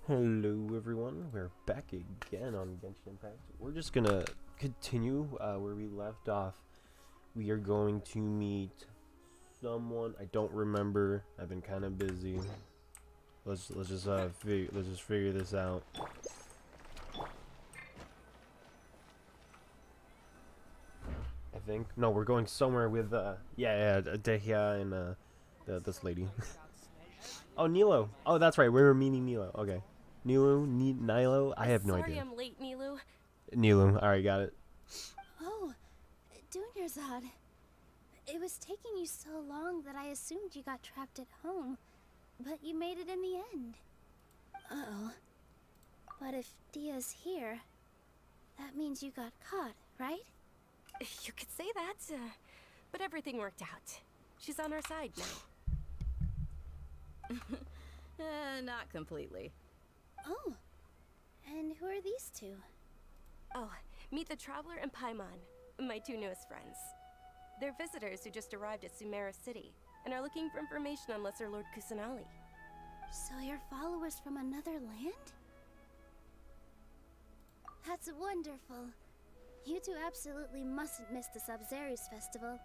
Hello everyone, we're back again on Genshin Impact. We're just gonna continue where we left off. We are going to meet someone I don't remember. I've been kind of busy. Let's just figure this out. I think no, we're going somewhere with Dehya and this lady. Oh, Nilo. Oh, that's right. We were meeting Nilo. Okay, Nilo. I have no Sorry idea. I'm late, Nilu. Nilo. All right, got it. Oh, Dunyarzad. It was taking you so long that I assumed you got trapped at home, but you made it in the end. Uh-oh. But if Dia's here, that means you got caught, right? You could say that, but everything worked out. She's on our side now. Not completely. Oh, and who are these two? Oh, meet the Traveler and Paimon, my two newest friends. They're visitors who just arrived at Sumeru City and are looking for information on Lesser Lord Kusanali. So you're followers from another land? That's wonderful. You two absolutely mustn't miss the Sub-Zerus festival.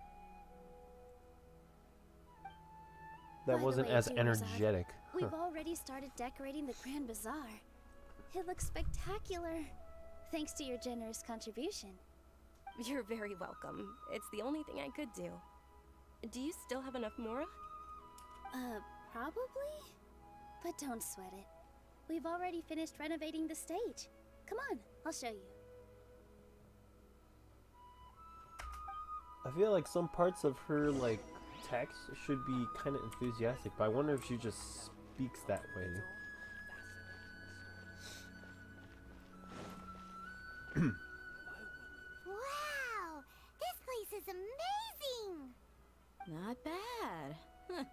That By the wasn't way, as Dunyarzad, energetic. We've already started decorating the Grand Bazaar. It looks spectacular, thanks to your generous contribution. You're very welcome. It's the only thing I could do. Do you still have enough Mora? Probably? But don't sweat it. We've already finished renovating the stage. Come on, I'll show you. I feel like some parts of her like text should be kind of enthusiastic, but I wonder if she just speaks that way. Wow! This place is amazing! Not bad.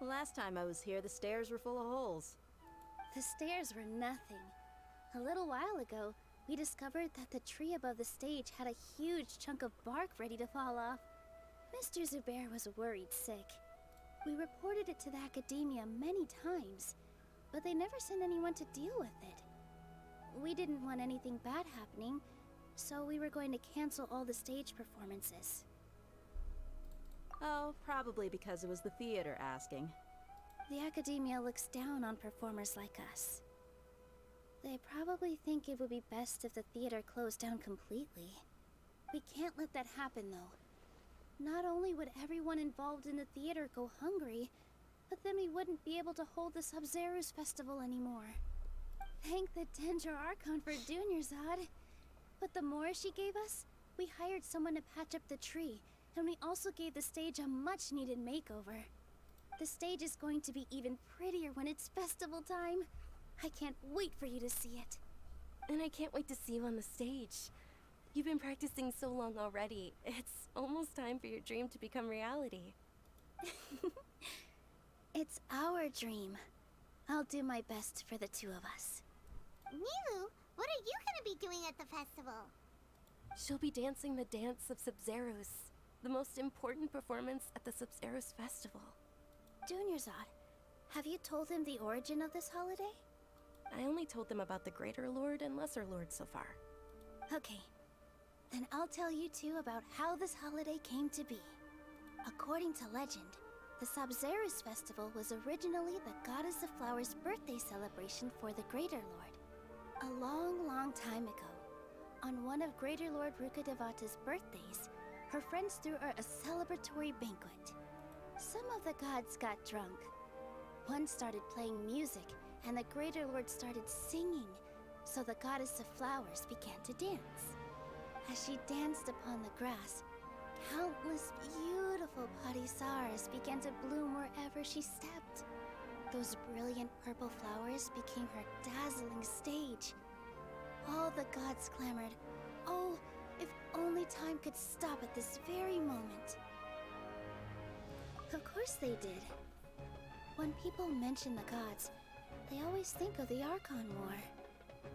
Last time I was here, the stairs were full of holes. The stairs were nothing. A little while ago, we discovered that the tree above the stage had a huge chunk of bark ready to fall off. Mr. Zubair was worried sick. We reported it to the academia many times, but they never sent anyone to deal with it. We didn't want anything bad happening, so we were going to cancel all the stage performances. Oh, probably because it was the theater asking. The academia looks down on performers like us. They probably think it would be best if the theater closed down completely. We can't let that happen, though. Not only would everyone involved in the theater go hungry, but then we wouldn't be able to hold the Sub-Zerus festival anymore. Thank the Dendra Archon for Dunyarzad. But the more she gave us, we hired someone to patch up the tree, and we also gave the stage a much-needed makeover. The stage is going to be even prettier when it's festival time. I can't wait for you to see it. And I can't wait to see you on the stage. You've been practicing so long already. It's almost time for your dream to become reality. It's our dream. I'll do my best for the two of us. Nilu, what are you gonna be doing at the festival? She'll be dancing the dance of Sub-Zerus, the most important performance at the Sub-Zerus festival. Dunyarzad, have you told him the origin of this holiday? I only told them about the Greater Lord and Lesser Lord so far. Okay, then I'll tell you two about how this holiday came to be. According to legend, the Sub-Zerus festival was originally the Goddess of Flowers' birthday celebration for the Greater Lord. A long, long time ago, on one of Greater Lord Rukkhadevata's birthdays, her friends threw her a celebratory banquet. Some of the gods got drunk. One started playing music, and the Greater Lord started singing, so the Goddess of Flowers began to dance. As she danced upon the grass, countless beautiful parisaras began to bloom wherever she stepped. Those brilliant purple flowers became her dazzling stage. All the gods clamored, "Oh, if only time could stop at this very moment." Of course they did. When people mention the gods, they always think of the Archon War.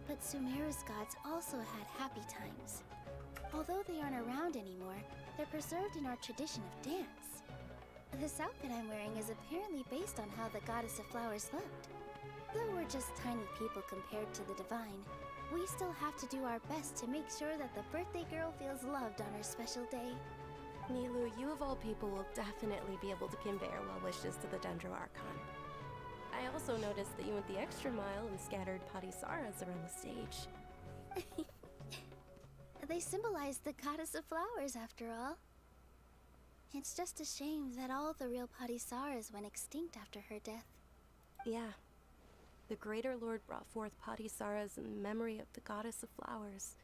But Sumeru's gods also had happy times. Although they aren't around anymore, they're preserved in our tradition of dance. This outfit I'm wearing is apparently based on how the Goddess of Flowers looked. Though we're just tiny people compared to the divine, we still have to do our best to make sure that the birthday girl feels loved on her special day. Nilu, you of all people will definitely be able to convey our well wishes to the Dendro Archon. I also noticed that you went the extra mile and scattered Patisaras around the stage. They symbolize the goddess of flowers, after all. It's just a shame that all the real Patisaras went extinct after her death. Yeah. The Greater Lord brought forth Patisaras in memory of the goddess of flowers,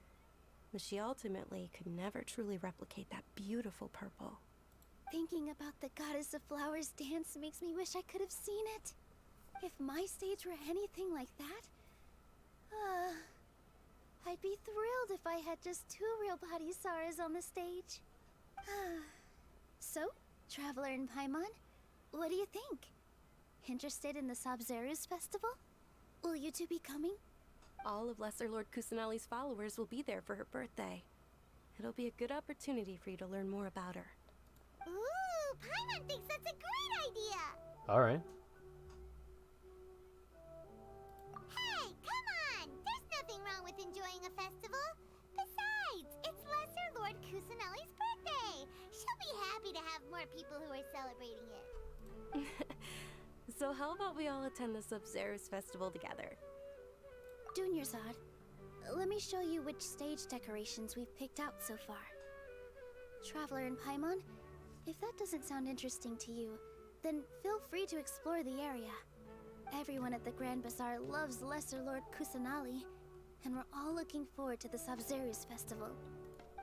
but she ultimately could never truly replicate that beautiful purple. Thinking about the goddess of flowers dance makes me wish I could have seen it. If my stage were anything like that, I'd be thrilled if I had just 2 real Patisaras on the stage. So, Traveler and Paimon, what do you think? Interested in the Sabzeruz festival? Will you two be coming? All of Lesser Lord Kusanali's followers will be there for her birthday. It'll be a good opportunity for you to learn more about her. Ooh, Paimon thinks that's a great idea! Alright. Hey, come on! There's nothing wrong with enjoying a festival. Besides, it's Lesser Lord Kusanali's birthday. She'll be happy to have more people who are celebrating it. So how about we all attend the Sabzeruz festival together? Dunyarzad, let me show you which stage decorations we've picked out so far. Traveler and Paimon, if that doesn't sound interesting to you, then feel free to explore the area. Everyone at the Grand Bazaar loves Lesser Lord Kusanali, and we're all looking forward to the Sabzeruz festival.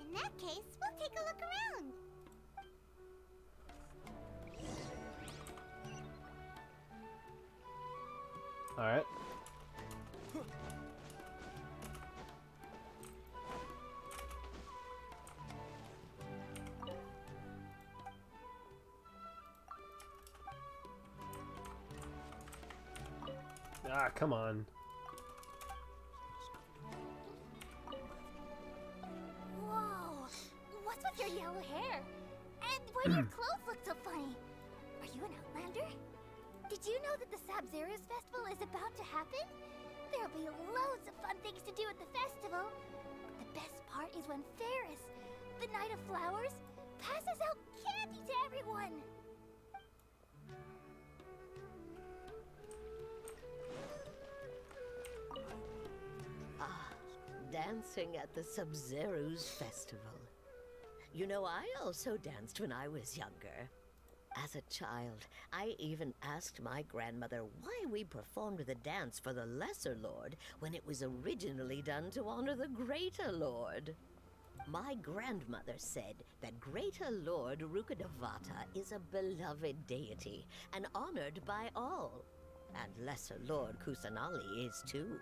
In that case, we'll take a look around. Alright. Ah, come on. Whoa! What's with your yellow hair? And why do your clothes look so funny? Are you an outlander? Did you know that the Sabzeruz festival is about to happen? There'll be loads of fun things to do at the festival. But the best part is when Ferris, the Knight of Flowers, passes out candy to everyone. Dancing at the Sabzeruz festival. You know, I also danced when I was younger. As a child, I even asked my grandmother why we performed the dance for the Lesser Lord when it was originally done to honor the Greater Lord. My grandmother said that Greater Lord Rukkhadevata is a beloved deity and honored by all. And Lesser Lord Kusanali is too.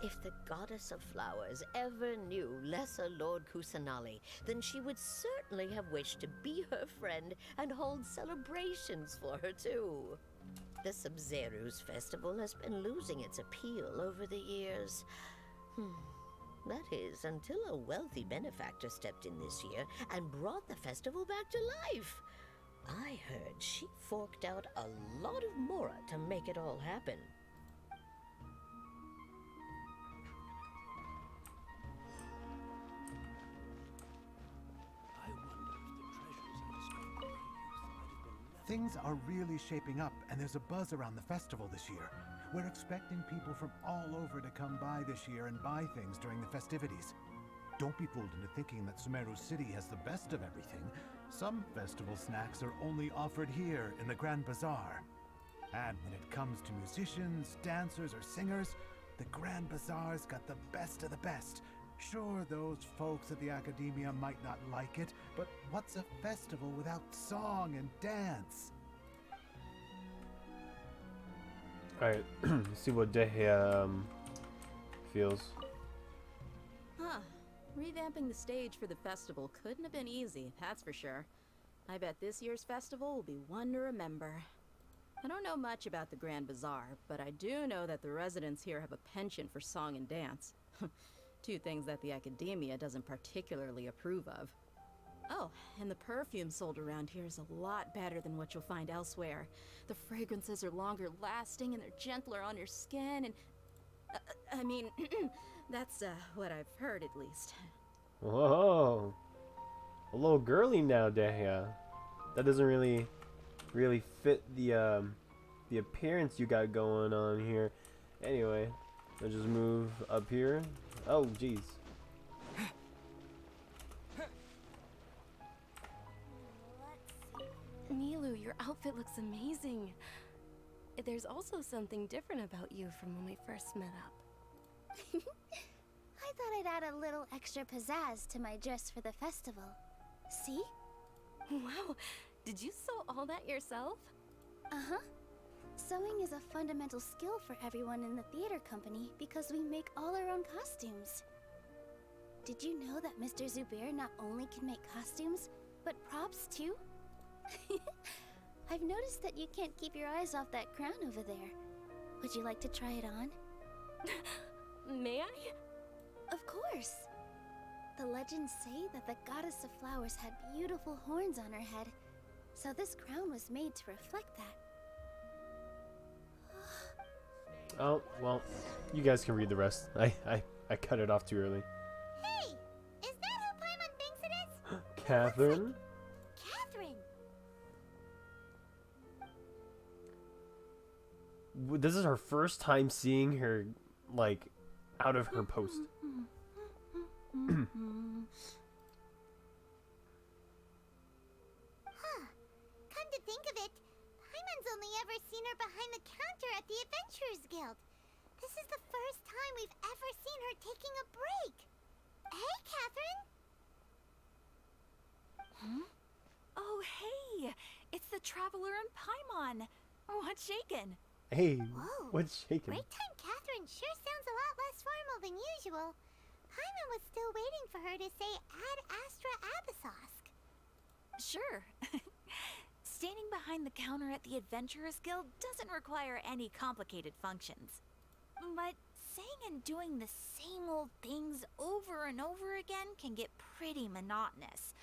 If the Goddess of Flowers ever knew Lesser Lord Kusanali, then she would certainly have wished to be her friend and hold celebrations for her too. The Sabzeruz festival has been losing its appeal over the years. That is, until a wealthy benefactor stepped in this year and brought the festival back to life. I heard she forked out a lot of mora to make it all happen. Things are really shaping up, and there's a buzz around the festival this year. We're expecting people from all over to come by this year and buy things during the festivities. Don't be fooled into thinking that Sumeru City has the best of everything. Some festival snacks are only offered here in the Grand Bazaar. And when it comes to musicians, dancers, or singers, the Grand Bazaar's got the best of the best. Sure, those folks at the Academia might not like it, but what's a festival without song and dance? Alright, see what Dehe feels. Revamping the stage for the festival couldn't have been easy, that's for sure. I bet this year's festival will be one to remember. I don't know much about the Grand Bazaar, but I do know that the residents here have a penchant for song and dance. Two things that the Academia doesn't particularly approve of. Oh, and the perfume sold around here is a lot better than what you'll find elsewhere. The fragrances are longer lasting and they're gentler on your skin and... I mean, that's what I've heard at least. Whoa. A little girly nowadays. That doesn't really fit the appearance you got going on here. Anyway, I'll just move up here. Oh, jeez. Nilu, your outfit looks amazing. There's also something different about you from when we first met up. I thought I'd add a little extra pizzazz to my dress for the festival. See? Wow, did you sew all that yourself? Uh-huh. Sewing is a fundamental skill for everyone in the theater company because we make all our own costumes. Did you know that Mr. Zubair not only can make costumes, but props too? I've noticed that you can't keep your eyes off that crown over there. Would you like to try it on? May I? Of course. The legends say that the goddess of flowers had beautiful horns on her head, so this crown was made to reflect that. Oh, well, you guys can read the rest. I cut it off too early. Hey! Is that who Paimon thinks it is? Catherine? Catherine! This is her first time seeing her, like, out of her post. Huh. Come to think of it, Paimon's only ever seen her behind the counter at the Adventurers Guild. This is the first time we've ever seen her taking a break. Hey, Catherine! Oh, hey! It's the Traveler and Paimon! What's shaken? Hey, Whoa. what's shaking? Break time Catherine sure sounds a lot less formal than usual. Paimon was still waiting for her to say Ad Astra Abyssosk. Sure. Standing behind the counter at the Adventurers Guild doesn't require any complicated functions. But saying and doing the same old things over and over again can get pretty monotonous.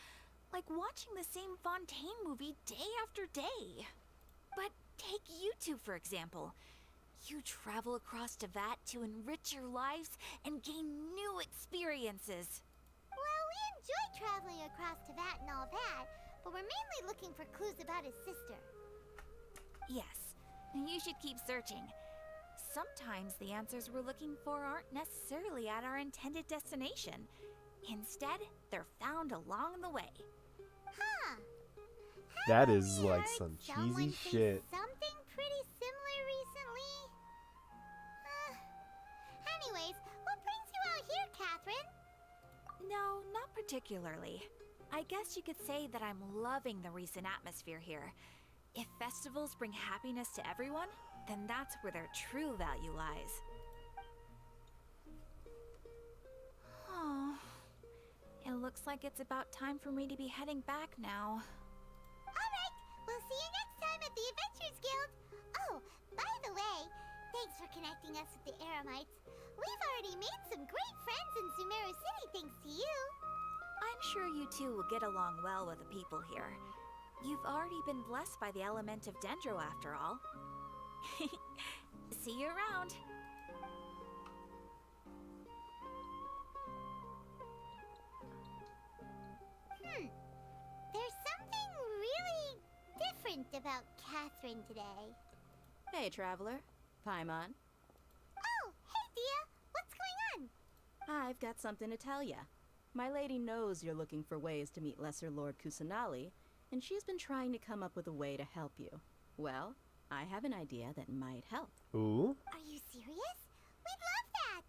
Like watching the same Fontaine movie day after day. But take you two, for example. You travel across Tevat to enrich your lives and gain new experiences. Well, we enjoy traveling across Tevat and all that, but we're mainly looking for clues about his sister. Yes, you should keep searching. Sometimes the answers we're looking for aren't necessarily at our intended destination. Instead, they're found along the way. Huh. That Haven't is we like heard some someone cheesy say shit. Something pretty similar recently? Anyways, what brings you out here, Catherine? No, not particularly. I guess you could say that I'm loving the recent atmosphere here. If festivals bring happiness to everyone, then that's where their true value lies. Oh, it looks like it's about time for me to be heading back now. Alright, we'll see you next time at the Adventurers Guild. Oh, by the way, thanks for connecting us with the Eremites. We've already made some great friends in Sumeru City thanks to you. I'm sure you two will get along well with the people here. You've already been blessed by the element of Dendro after all. See you around. There's something really different about Catherine today. Hey, Traveler. Paimon. Oh, hey, Dia. What's going on? I've got something to tell ya. My lady knows you're looking for ways to meet Lesser Lord Kusanali, and she's been trying to come up with a way to help you. Well, I have an idea that might help. Ooh. Are you serious? We'd love that.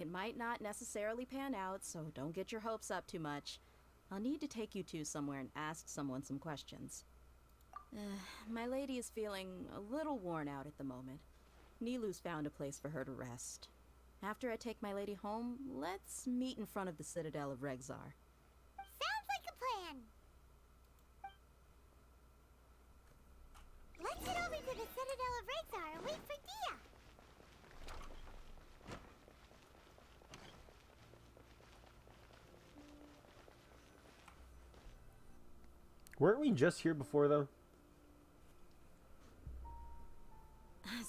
It might not necessarily pan out, so don't get your hopes up too much. I'll need to take you two somewhere and ask someone some questions. My lady is feeling a little worn out at the moment. Nilu's found a place for her to rest. After I take my lady home, let's meet in front of the Citadel of Regzar. Sounds like a plan. Let's head over to the Citadel of Regzar and wait for Dia. Weren't we just here before, though?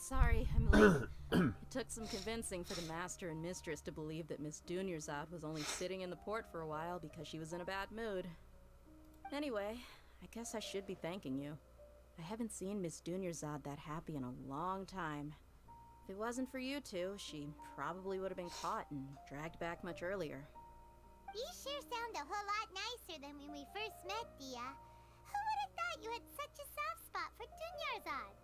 Sorry, I'm late. It took some convincing for the master and mistress to believe that Miss Dunyarzad was only sitting in the port for a while because she was in a bad mood. Anyway, I guess I should be thanking you. I haven't seen Miss Dunyarzad that happy in a long time. If it wasn't for you two, she probably would have been caught and dragged back much earlier. You sure sound a whole lot nicer than when we first met, Dia. Who would have thought you had such a soft spot for Dunyarzad?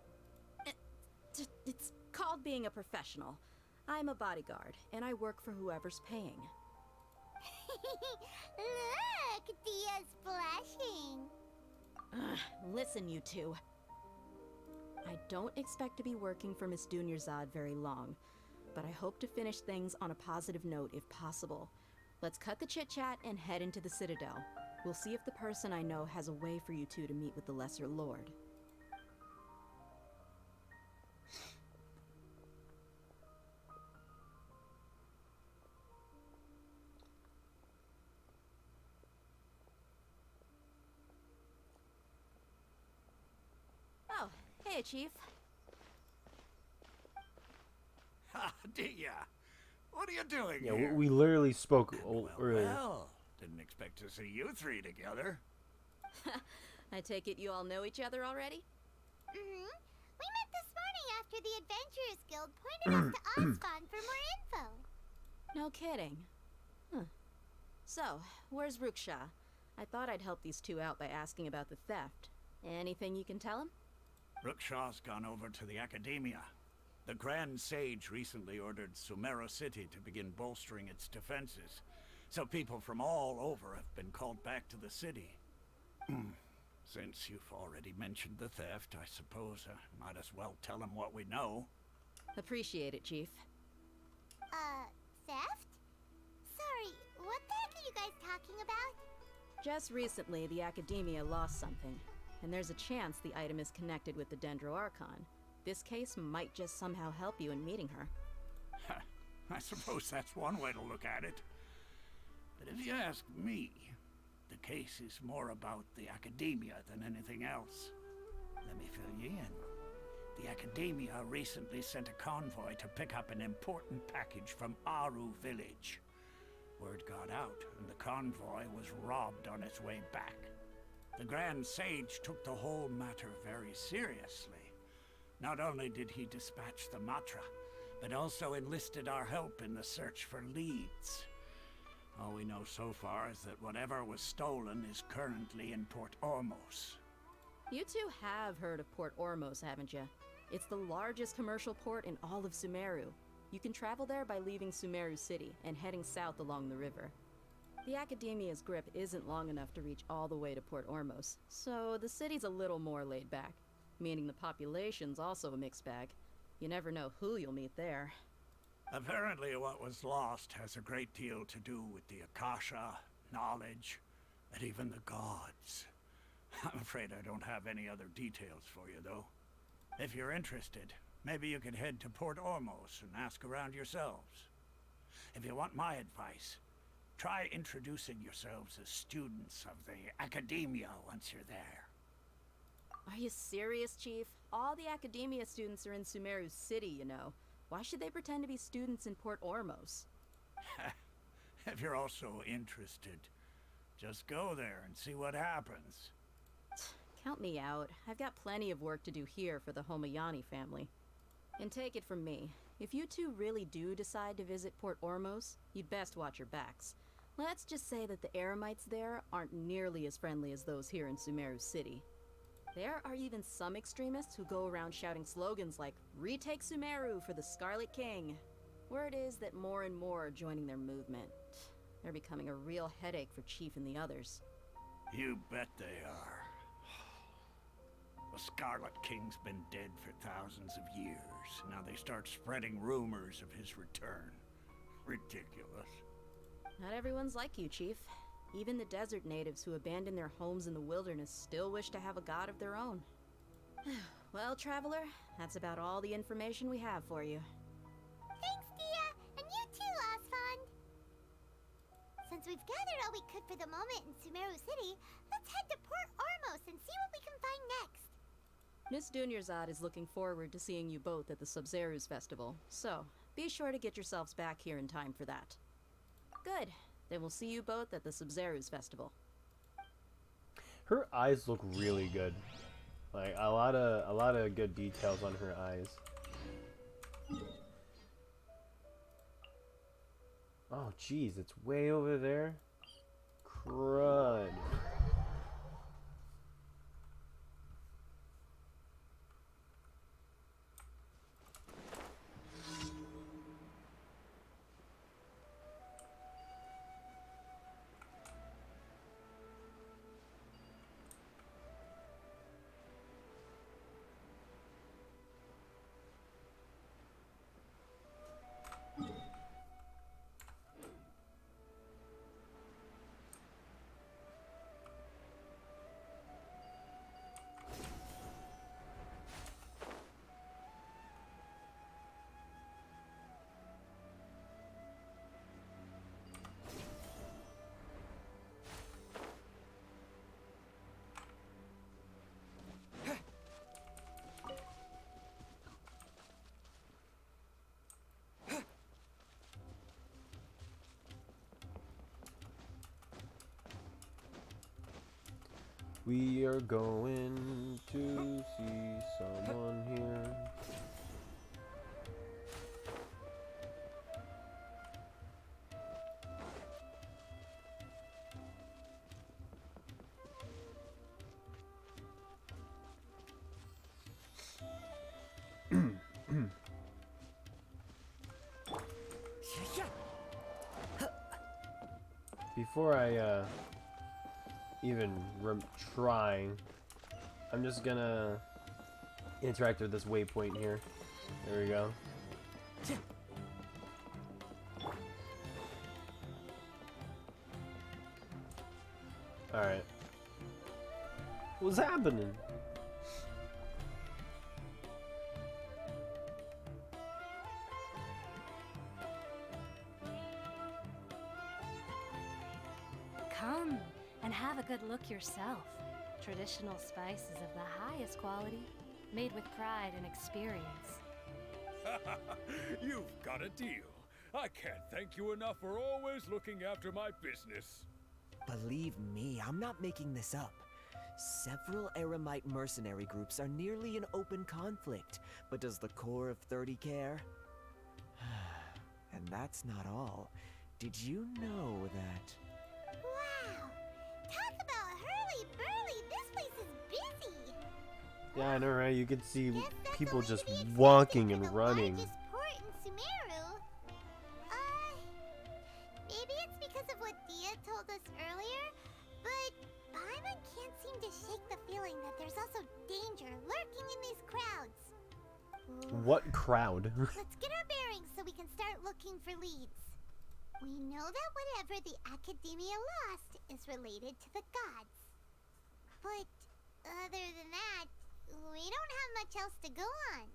It's called being a professional. I'm a bodyguard, and I work for whoever's paying. Look, Dia's blushing. Listen, you two. I don't expect to be working for Miss Dunyarzad very long, but I hope to finish things on a positive note if possible. Let's cut the chit-chat and head into the Citadel. We'll see if the person I know has a way for you two to meet with the Lesser Lord. Oh, hey, Chief. Ha, Dia. What are you doing Yeah, here? we literally spoke earlier. Well, didn't expect to see you three together. I take it you all know each other already? Mm-hmm. We met this morning after the Adventurers Guild pointed us to Osfon for more info. No kidding. Huh. So, where's Ruksha? I thought I'd help these two out by asking about the theft. Anything you can tell him? Rukshaw's gone over to the Academia. The Grand Sage recently ordered Sumeru City to begin bolstering its defenses, so people from all over have been called back to the city. Since you've already mentioned the theft, I suppose I might as well tell him what we know. Appreciate it, Chief. Theft? Sorry, what the heck are you guys talking about? Just recently, the Academia lost something, and there's a chance the item is connected with the Dendro Archon. This case might just somehow help you in meeting her. I suppose that's one way to look at it. But if you ask me, the case is more about the Academia than anything else. Let me fill you in. The Academia recently sent a convoy to pick up an important package from Aru village. Word got out, and the convoy was robbed on its way back. The Grand Sage took the whole matter very seriously. Not only did he dispatch the Matra, but also enlisted our help in the search for leads. All we know so far is that whatever was stolen is currently in Port Ormos. You two have heard of Port Ormos, haven't you? It's the largest commercial port in all of Sumeru. You can travel there by leaving Sumeru City and heading south along the river. The Academia's grip isn't long enough to reach all the way to Port Ormos, so the city's a little more laid back, meaning the population's also a mixed bag. You never know who you'll meet there. Apparently what was lost has a great deal to do with the Akasha, knowledge, and even the gods. I'm afraid I don't have any other details for you, though. If you're interested, maybe you could head to Port Ormos and ask around yourselves. If you want my advice, try introducing yourselves as students of the Academia once you're there. Are you serious, Chief? All the Academia students are in Sumeru City, you know. Why should they pretend to be students in Port Ormos? If you're also interested, just go there and see what happens. Count me out. I've got plenty of work to do here for the Homayani family. And take it from me, if you two really do decide to visit Port Ormos, you'd best watch your backs. Let's just say that the Eremites there aren't nearly as friendly as those here in Sumeru City. There are even some extremists who go around shouting slogans like, "Retake Sumeru for the Scarlet King." Word is that more and more are joining their movement. They're becoming a real headache for Chief and the others. You bet they are. The Scarlet King's been dead for thousands of years. Now they start spreading rumors of his return. Ridiculous. Not everyone's like you, Chief. Even the desert natives who abandon their homes in the wilderness still wish to have a god of their own. Well, Traveler, that's about all the information we have for you. Thanks, Dia, and you too, Osfond. Since we've gathered all we could for the moment in Sumeru City, let's head to Port Ormos and see what we can find next. Miss Dunyarzad is looking forward to seeing you both at the Sub-Zeru's festival, so be sure to get yourselves back here in time for that. Good. Then we'll see you both at the Sub-Zeru's festival. Her eyes look really good. Like a lot of good details on her eyes. Oh jeez, it's way over there. Crud. We are going to see someone here. Before I even try, I'm just gonna interact with this waypoint here. There we go. Alright. What's happening? Come and have a good look yourself. Traditional spices of the highest quality, made with pride and experience. You've got a deal. I can't thank you enough for always looking after my business. Believe me, I'm not making this up. Several Eremite mercenary groups are nearly in open conflict, but does the core of 30 care? And that's not all. Did you know that... Wow! Talk about hurly-burly! This place is busy! Yeah, I know, right? You could see Guess that's people only just to be expected walking for and the running. largest port in Sumeru. Maybe it's because of what Dia told us earlier, but Paimon can't seem to shake the feeling that there's also danger lurking in these crowds. Ooh. What crowd? Let's get our bearings so we can start looking for leads. We know that whatever the Academia lost is related to the gods. But other than that, we don't have much else to go on.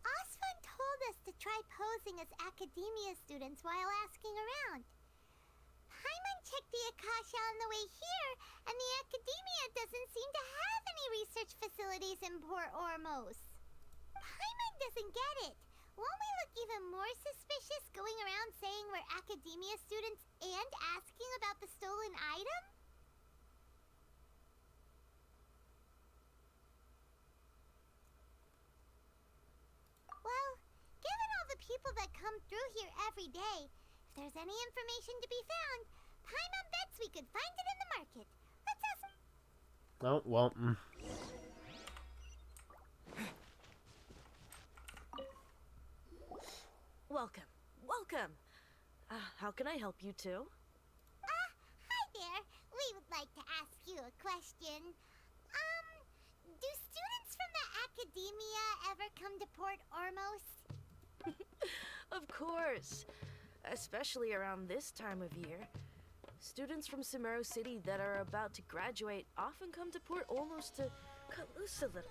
Osfun told us to try posing as Academia students while asking around. Paimon checked the Akasha on the way here, and the Academia doesn't seem to have any research facilities in Port Ormos. Paimon doesn't get it. Won't we look even more suspicious going around saying we're Academia students and asking about the stolen item? Well, given all the people that come through here every day, if there's any information to be found, Paimon bets we could find it in the market. Let's ask... Oh, well, Welcome. Welcome. How can I help you two? Hi there. We would like to ask you a question. Do students from the Academia ever come to Port Ormos? Of course. Especially around this time of year. Students from Sumeru City that are about to graduate often come to Port Ormos to cut loose a little.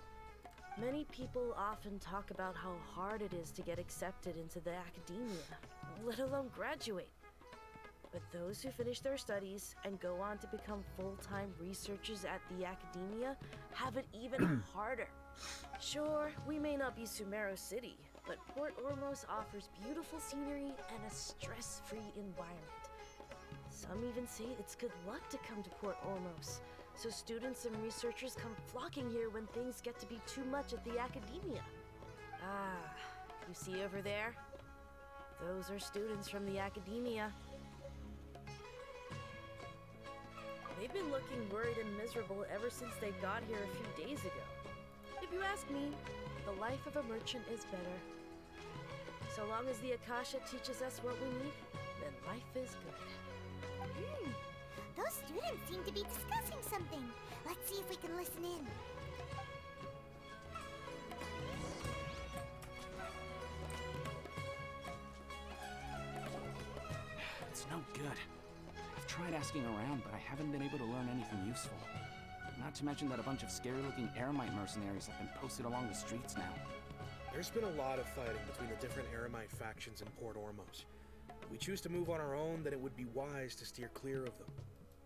Many people often talk about how hard it is to get accepted into the Academia, let alone graduate. But those who finish their studies and go on to become full-time researchers at the academia have it even harder. Sure, we may not be Sumeru City, but Port Ormos offers beautiful scenery and a stress-free environment. Some even say it's good luck to come to Port Ormos, so students and researchers come flocking here when things get to be too much at the academia. Ah, you see over there? Those are students from the academia. They've been looking worried and miserable ever since they got here a few days ago. If you ask me, the life of a merchant is better. So long as the Akasha teaches us what we need, then life is good. Those students seem to be discussing something. Let's see if we can listen in. It's no good. I've tried asking around, but I haven't been able to learn anything useful. Not to mention that a bunch of scary-looking Eremite mercenaries have been posted along the streets now. There's been a lot of fighting between the different Eremite factions in Port Ormos. If we choose to move on our own, then it would be wise to steer clear of them.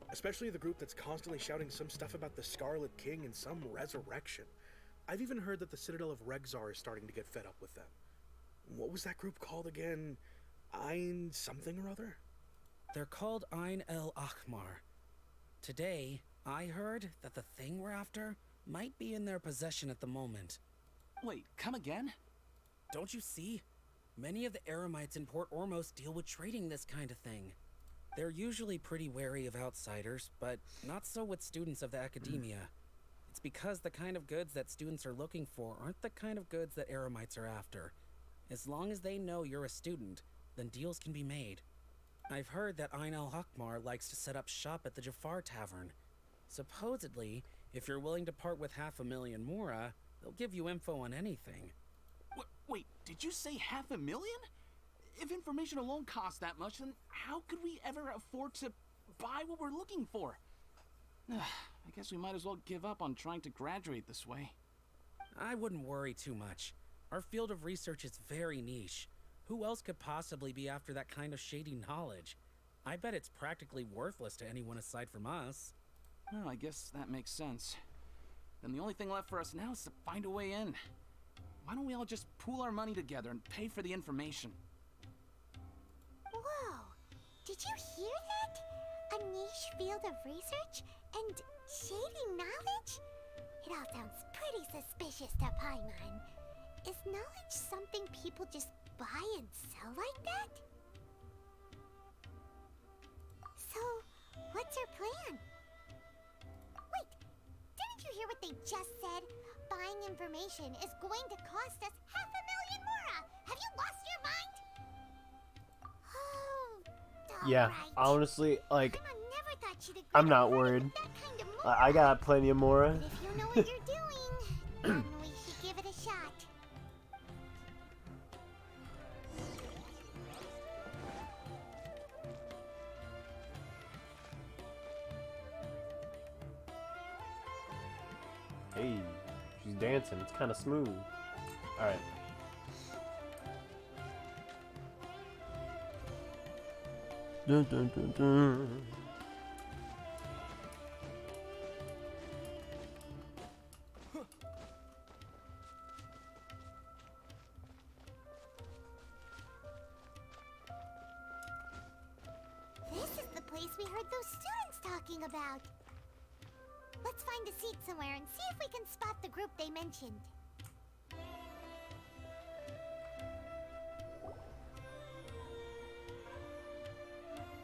Especially the group that's constantly shouting some stuff about the Scarlet King and some resurrection. I've even heard that the Citadel of Regzar is starting to get fed up with them. What was that group called again? Ein something or other? They're called Ein El Akhmar. Today, I heard that the thing we're after might be in their possession at the moment. Wait, come again? Don't you see? Many of the Eremites in Port Ormos deal with trading this kind of thing. They're usually pretty wary of outsiders, but not so with students of the academia. It's because the kind of goods that students are looking for aren't the kind of goods that Eremites are after. As long as they know you're a student, then deals can be made. I've heard that Ein El Hakmar likes to set up shop at the Jafar Tavern. Supposedly, if you're willing to part with 500,000 Mora, they'll give you info on anything. Wait, did you say 500,000? If information alone costs that much, then how could we ever afford to buy what we're looking for? I guess we might as well give up on trying to graduate this way. I wouldn't worry too much. Our field of research is very niche. Who else could possibly be after that kind of shady knowledge? I bet it's practically worthless to anyone aside from us. Well, I guess that makes sense. Then the only thing left for us now is to find a way in. Why don't we all just pool our money together and pay for the information? Whoa! Did you hear that? A niche field of research and shady knowledge? It all sounds pretty suspicious to Paimon. Is knowledge something people just buy and sell like that? So, what's your plan? Wait, didn't you hear what they just said? Buying information is going to cost us 500,000 Mora! Have you lost your mind? Oh, yeah, right. honestly, like, Never thought she'd agree I'm not to part worried. with that kind of Mora. I got plenty of Mora. But if you know what you're doing, then we should give it a shot. Hey, she's dancing. It's kind of smooth. All right. Dun, dun, dun, dun. This is the place we heard those students talking about. Let's find a seat somewhere and see if we can spot the group they mentioned.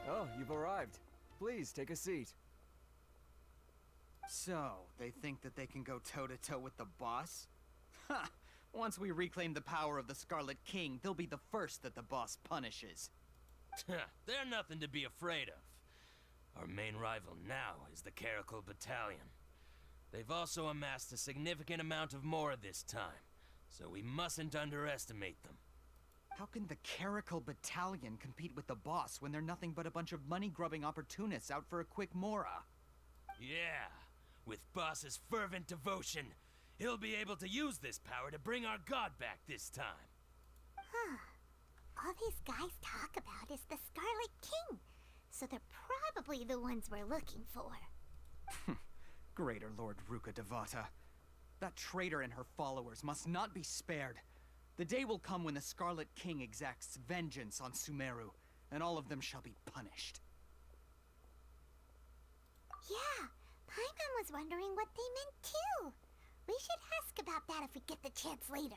Oh, you've arrived. Please, take a seat. So, they think that they can go toe-to-toe with the boss? Ha! Once we reclaim the power of the Scarlet King, they'll be the first that the boss punishes. They're nothing to be afraid of. Our main rival now is the Caracal Battalion. They've also amassed a significant amount of Mora this time, so we mustn't underestimate them. How can the Caracal Battalion compete with the boss when they're nothing but a bunch of money-grubbing opportunists out for a quick Mora? Yeah, with Boss's fervent devotion, he'll be able to use this power to bring our god back this time. Huh. All these guys talk about is the Scarlet King. So so they're probably the ones we're looking for. Greater Lord Ruka Devata. That traitor and her followers must not be spared. The day will come when the Scarlet King exacts vengeance on Sumeru, and all of them shall be punished. Yeah, Paimon was wondering what they meant too. We should ask about that if we get the chance later.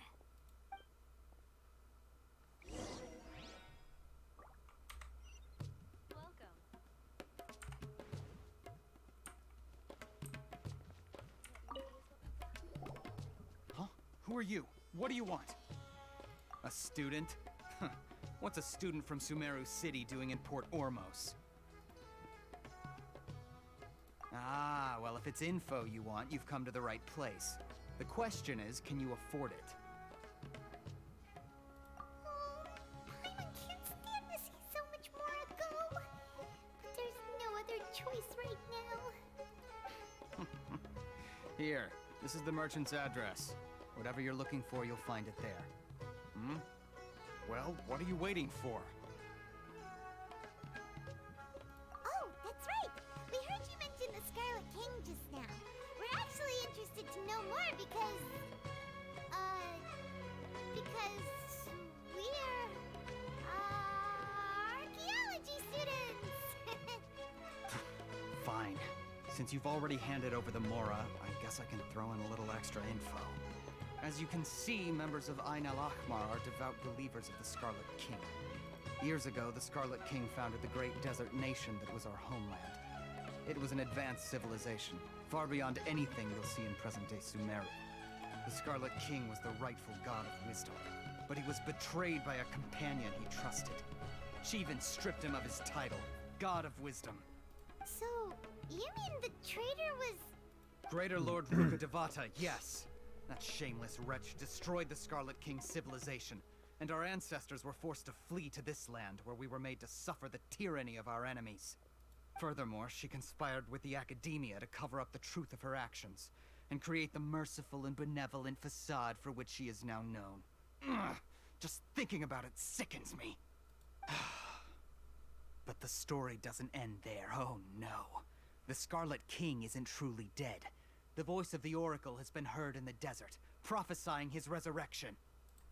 Huh? Who are you? What do you want? A student? Huh. What's a student from Sumeru City doing in Port Ormos? Ah, well, if it's info you want, you've come to the right place. The question is, can you afford it? Paimon can't stand to see so much more go. But there's no other choice right now. Here, this is the merchant's address. Whatever you're looking for, you'll find it there. Hmm? Well, what are you waiting for? Oh, that's right. We heard you mention the Scarlet King just now. We're actually interested to know more because we're, archaeology students. Fine. Since you've already handed over the Mora, I guess I can throw in a little extra info. As you can see, members of Ain al-Ahmar are devout believers of the Scarlet King. Years ago, the Scarlet King founded the great desert nation that was our homeland. It was an advanced civilization, far beyond anything you'll see in present-day Sumeru. The Scarlet King was the rightful god of wisdom, but he was betrayed by a companion he trusted. She even stripped him of his title, God of Wisdom. So, you mean the traitor was... Greater Lord Ruka Devata, yes. That shameless wretch destroyed the Scarlet King's civilization, and our ancestors were forced to flee to this land where we were made to suffer the tyranny of our enemies. Furthermore, she conspired with the Academia to cover up the truth of her actions, and create the merciful and benevolent facade for which she is now known. Ugh, just thinking about it sickens me. But the story doesn't end there, oh no. The Scarlet King isn't truly dead. The voice of the Oracle has been heard in the desert, prophesying his resurrection.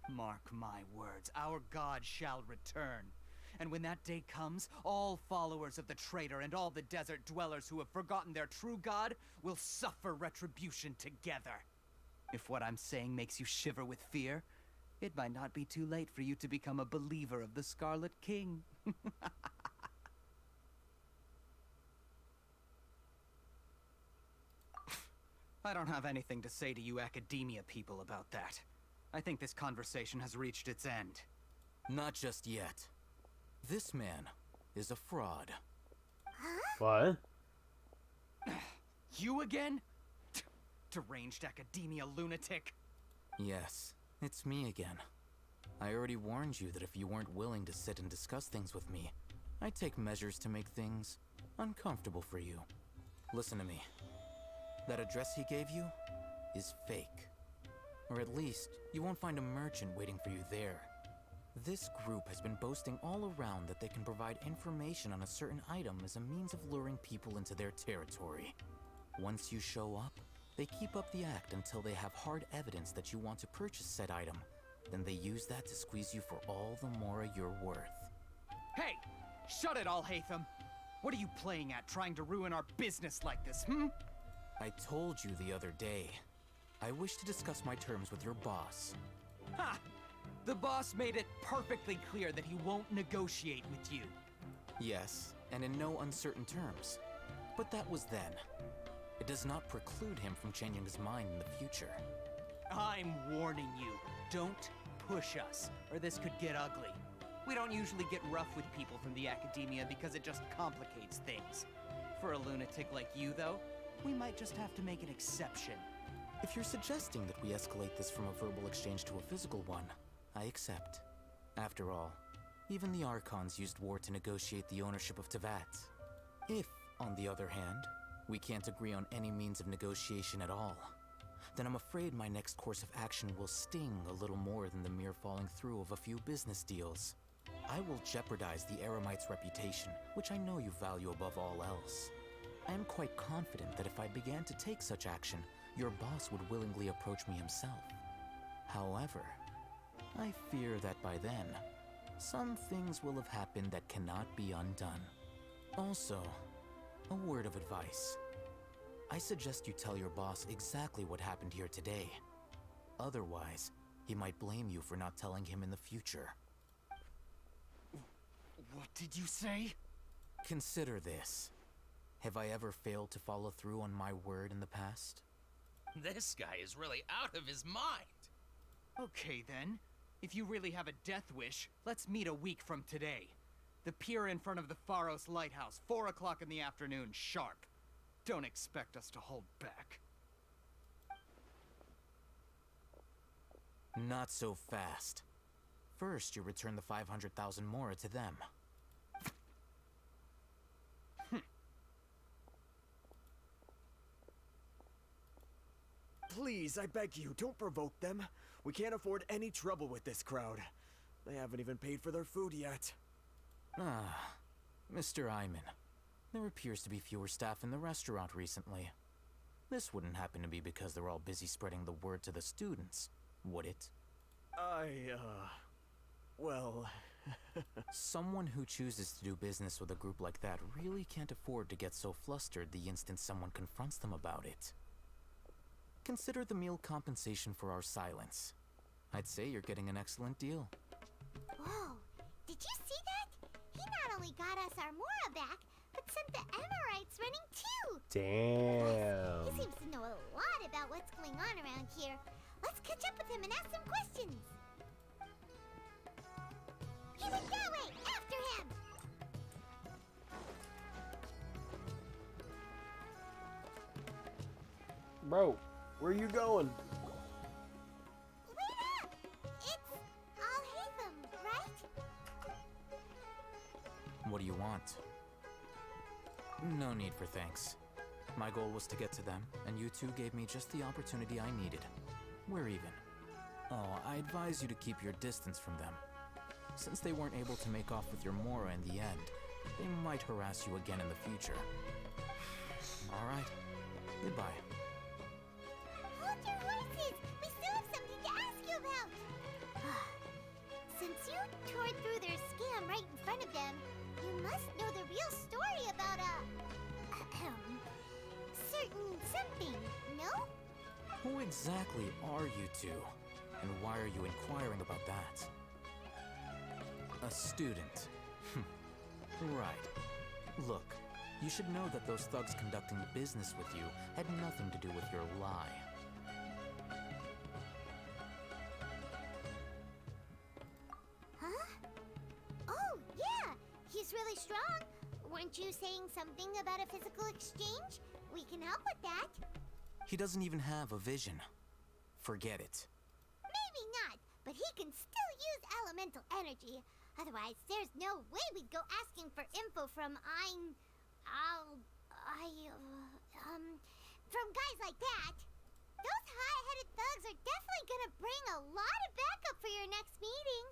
Mark my words, our god shall return. And when that day comes, all followers of the traitor and all the desert dwellers who have forgotten their true god will suffer retribution together. If what I'm saying makes you shiver with fear, it might not be too late for you to become a believer of the Scarlet King. I don't have anything to say to you Academia people about that. I think this conversation has reached its end. Not just yet. This man is a fraud. What? You again? Deranged Academia lunatic. Yes, it's me again. I already warned you that if you weren't willing to sit and discuss things with me, I'd take measures to make things uncomfortable for you. Listen to me. That address he gave you is fake. Or at least, you won't find a merchant waiting for you there. This group has been boasting all around that they can provide information on a certain item as a means of luring people into their territory. Once you show up, they keep up the act until they have hard evidence that you want to purchase said item. Then they use that to squeeze you for all the more you're worth. Hey! Shut it all, Hatham! What are you playing at, trying to ruin our business like this, hmm? I told you the other day. I wish to discuss my terms with your boss. Ha! The boss made it perfectly clear that he won't negotiate with you. Yes, and in no uncertain terms. But that was then. It does not preclude him from changing his mind in the future. I'm warning you. Don't push us, or this could get ugly. We don't usually get rough with people from the Academia because it just complicates things. For a lunatic like you, though, we might just have to make an exception. If you're suggesting that we escalate this from a verbal exchange to a physical one, I accept. After all, even the Archons used war to negotiate the ownership of Teyvat. If, on the other hand, we can't agree on any means of negotiation at all, then I'm afraid my next course of action will sting a little more than the mere falling through of a few business deals. I will jeopardize the Eremite's reputation, which I know you value above all else. I am quite confident that if I began to take such action, your boss would willingly approach me himself. However, I fear that by then, some things will have happened that cannot be undone. Also, a word of advice. I suggest you tell your boss exactly what happened here today. Otherwise, he might blame you for not telling him in the future. What did you say? Consider this. Have I ever failed to follow through on my word in the past? This guy is really out of his mind. Okay then. If you really have a death wish, let's meet a week from today. The pier in front of the Pharos Lighthouse, 4 o'clock in the afternoon, sharp. Don't expect us to hold back. Not so fast. First, you return the 500,000 mora to them. Please, I beg you, don't provoke them. We can't afford any trouble with this crowd. They haven't even paid for their food yet. Ah, Mr. Iman. There appears to be fewer staff in the restaurant recently. This wouldn't happen to be because they're all busy spreading the word to the students, would it? Well... Someone who chooses to do business with a group like that really can't afford to get so flustered the instant someone confronts them about it. Consider the meal compensation for our silence. I'd say you're getting an excellent deal. Whoa, did you see that? He not only got us our Mora back, but sent the Emirites running too! Damn. He seems to know a lot about what's going on around here. Let's catch up with him and ask some questions. He went that way! After him! Bro, where you going? Wait up! It's Al-Haytham, right? What do you want? No need for thanks. My goal was to get to them, and you two gave me just the opportunity I needed. We're even. Oh, I advise you to keep your distance from them. Since they weren't able to make off with your Mora in the end, they might harass you again in the future. Alright, goodbye. Hold your horses! We still have something to ask you about! Since you tore through their scam right in front of them, you must know the real story about certain something, no? Who exactly are you two? And why are you inquiring about that? A student. Right. Look, you should know that those thugs conducting business with you had nothing to do with your lie. Huh? Oh, yeah! He's really strong! Weren't you saying something about a physical exchange? We can help with that. He doesn't even have a vision. Forget it. Maybe not, but he can still use elemental energy. Otherwise, there's no way we'd go asking for info from from guys like that. Those high-headed thugs are definitely gonna bring a lot of backup for your next meeting.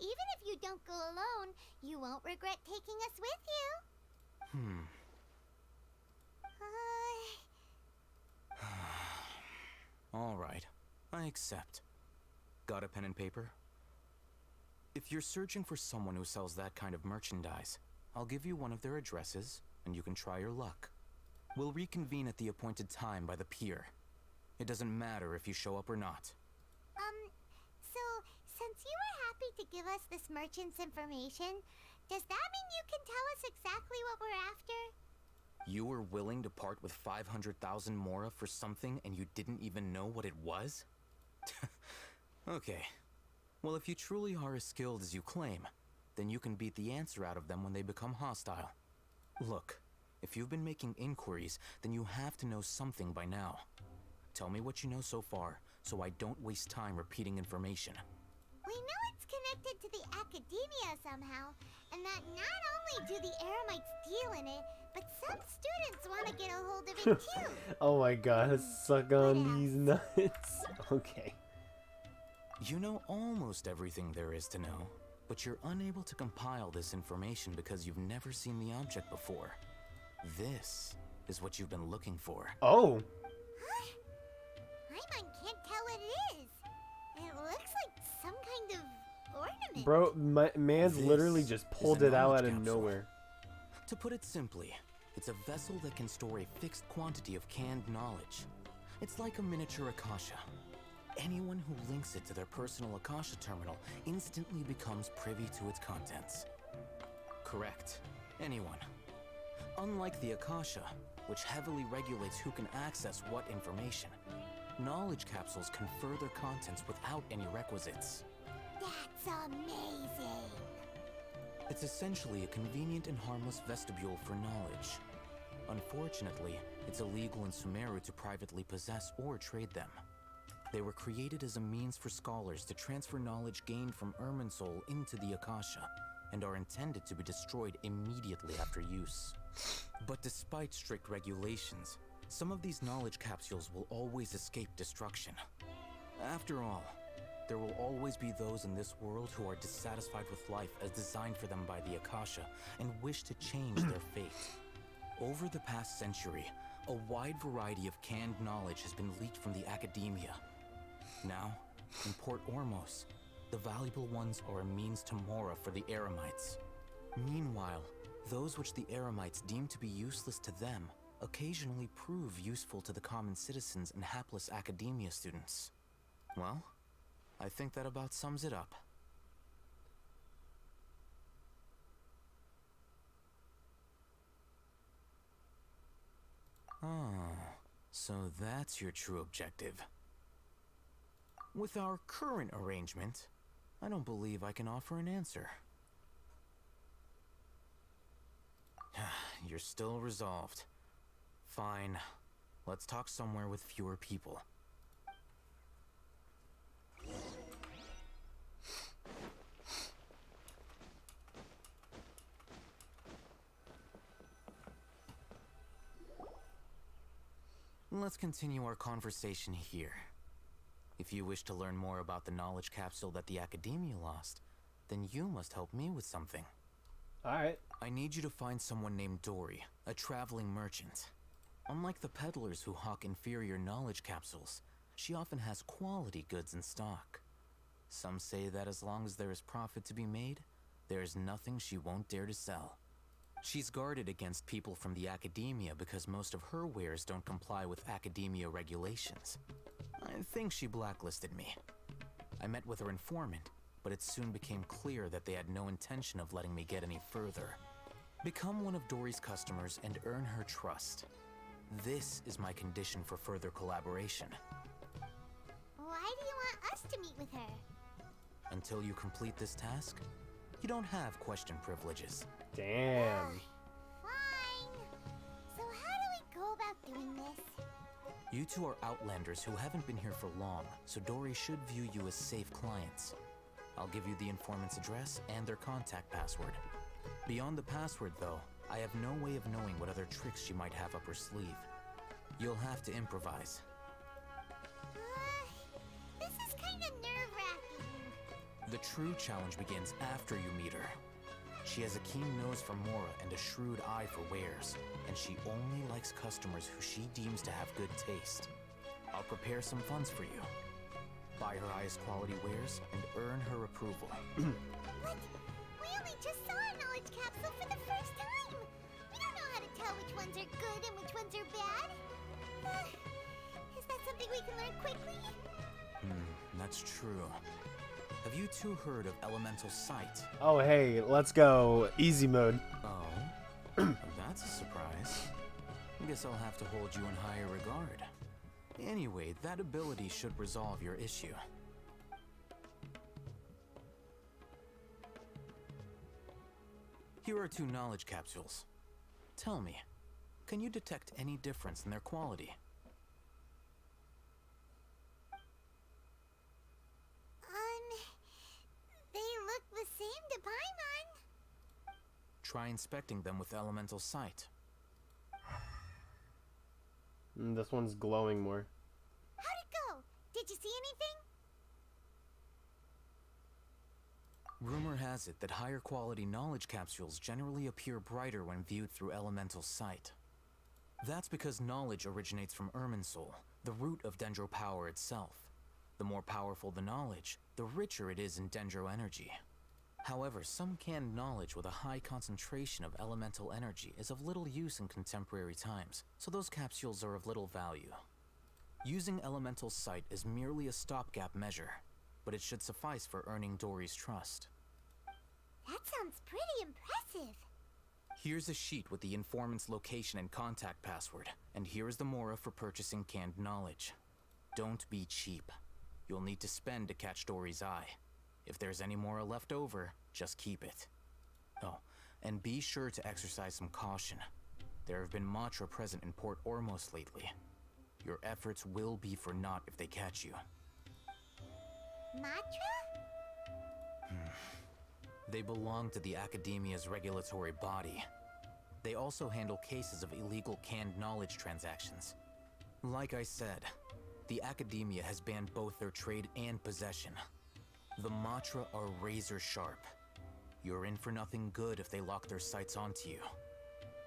Even if you don't go alone, you won't regret taking us with you. All right, I accept. Got a pen and paper? If you're searching for someone who sells that kind of merchandise, I'll give you one of their addresses, and you can try your luck. We'll reconvene at the appointed time by the pier. It doesn't matter if you show up or not. So, since you were happy to give us this merchant's information, does that mean you can tell us exactly what we're after? You were willing to part with 500,000 mora for something and you didn't even know what it was? Okay. Well, if you truly are as skilled as you claim, then you can beat the answer out of them when they become hostile. Look, if you've been making inquiries, then you have to know something by now. Tell me what you know so far, so I don't waste time repeating information. We know it's connected to the academia somehow, and that not only do the Eremites deal in it, but some students want to get a hold of it too. Oh my god, suck on these nuts. Okay. You know almost everything there is to know. But you're unable to compile this information because you've never seen the object before. This is what you've been looking for. Oh. Paimon can't tell what it is. It looks like some kind of ornament. Bro, man's literally just pulled it out of nowhere. To put it simply, it's a vessel that can store a fixed quantity of canned knowledge. It's like a miniature Akasha. Anyone who links it to their personal Akasha terminal instantly becomes privy to its contents. Correct. Anyone. Unlike the Akasha, which heavily regulates who can access what information, knowledge capsules confer their contents without any requisites. That's amazing. It's essentially a convenient and harmless vestibule for knowledge. Unfortunately, it's illegal in Sumeru to privately possess or trade them. They were created as a means for scholars to transfer knowledge gained from Irminsul into the Akasha, and are intended to be destroyed immediately after use. But despite strict regulations, some of these knowledge capsules will always escape destruction. After all, there will always be those in this world who are dissatisfied with life as designed for them by the Akasha and wish to change their fate. Over the past century, a wide variety of canned knowledge has been leaked from the academia. Now, in Port Ormos, the valuable ones are a means to Mora for the Eremites. Meanwhile, those which the Eremites deem to be useless to them occasionally prove useful to the common citizens and hapless academia students. Well, I think that about sums it up. Ah, so that's your true objective. With our current arrangement, I don't believe I can offer an answer. You're still resolved. Fine. Let's talk somewhere with fewer people. Let's continue our conversation here. If you wish to learn more about the knowledge capsule that the Academia lost, then you must help me with something. Alright. I need you to find someone named Dory, a traveling merchant. Unlike the peddlers who hawk inferior knowledge capsules, she often has quality goods in stock. Some say that as long as there is profit to be made, there is nothing she won't dare to sell. She's guarded against people from the Academia because most of her wares don't comply with Academia regulations. I think she blacklisted me. I met with her informant, but it soon became clear that they had no intention of letting me get any further. Become one of Dory's customers and earn her trust. This is my condition for further collaboration. Why do you want us to meet with her? Until you complete this task, you don't have question privileges. Damn. Fine. So how do we go about doing this? You two are outlanders who haven't been here for long, so Dory should view you as safe clients. I'll give you the informant's address and their contact password. Beyond the password, though, I have no way of knowing what other tricks she might have up her sleeve. You'll have to improvise. This is kind of nerve-wracking. The true challenge begins after you meet her. She has a keen nose for Mora and a shrewd eye for wares, and she only likes customers who she deems to have good taste. I'll prepare some funds for you. Buy her highest quality wares and earn her approval. What? We only just saw a knowledge capsule for the first time! We don't know how to tell which ones are good and which ones are bad. Is that something we can learn quickly? That's true. Have you two heard of elemental sight? Oh, hey, let's go. Easy mode. Oh, that's a surprise. Guess I'll have to hold you in higher regard. Anyway, that ability should resolve your issue. Here are 2 knowledge capsules. Tell me, can you detect any difference in their quality? They look the same to Paimon. Try inspecting them with elemental sight. This one's glowing more. How'd it go? Did you see anything? Rumor has it that higher quality knowledge capsules generally appear brighter when viewed through elemental sight. That's because knowledge originates from Irminsul, the root of Dendro power itself. The more powerful the knowledge, the richer it is in Dendro energy. However, some canned knowledge with a high concentration of elemental energy is of little use in contemporary times, so those capsules are of little value. Using elemental sight is merely a stopgap measure, but it should suffice for earning Dory's trust. That sounds pretty impressive. Here's a sheet with the informant's location and contact password, and here is the Mora for purchasing canned knowledge. Don't be cheap. You'll need to spend to catch Dory's eye. If there's any Mora left over, just keep it. Oh, and be sure to exercise some caution. There have been Matra present in Port Ormos lately. Your efforts will be for naught if they catch you. Matra? They belong to the Academia's regulatory body. They also handle cases of illegal canned knowledge transactions. Like I said, the Academia has banned both their trade and possession. The Matra are razor sharp. You're in for nothing good if they lock their sights onto you.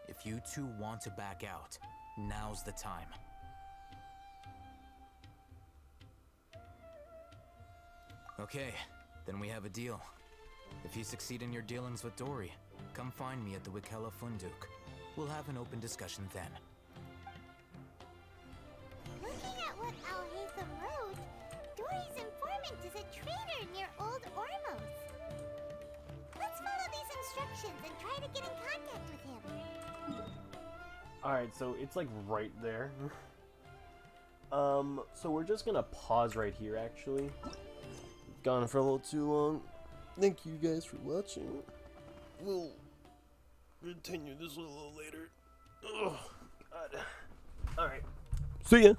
If you two want to back out, now's the time. Okay, then we have a deal. If you succeed in your dealings with Dory, come find me at the Wikela Funduk. We'll have an open discussion then. Looking at what Al-Haytham wrote, Dory's informant is a traitor near Old Ormos. Let's follow these instructions and try to get in contact with him. Alright, so it's like right there. So we're just gonna pause right here actually. Gone for a little too long. Thank you guys for watching. We'll continue this a little later. Oh, God. Alright. See ya.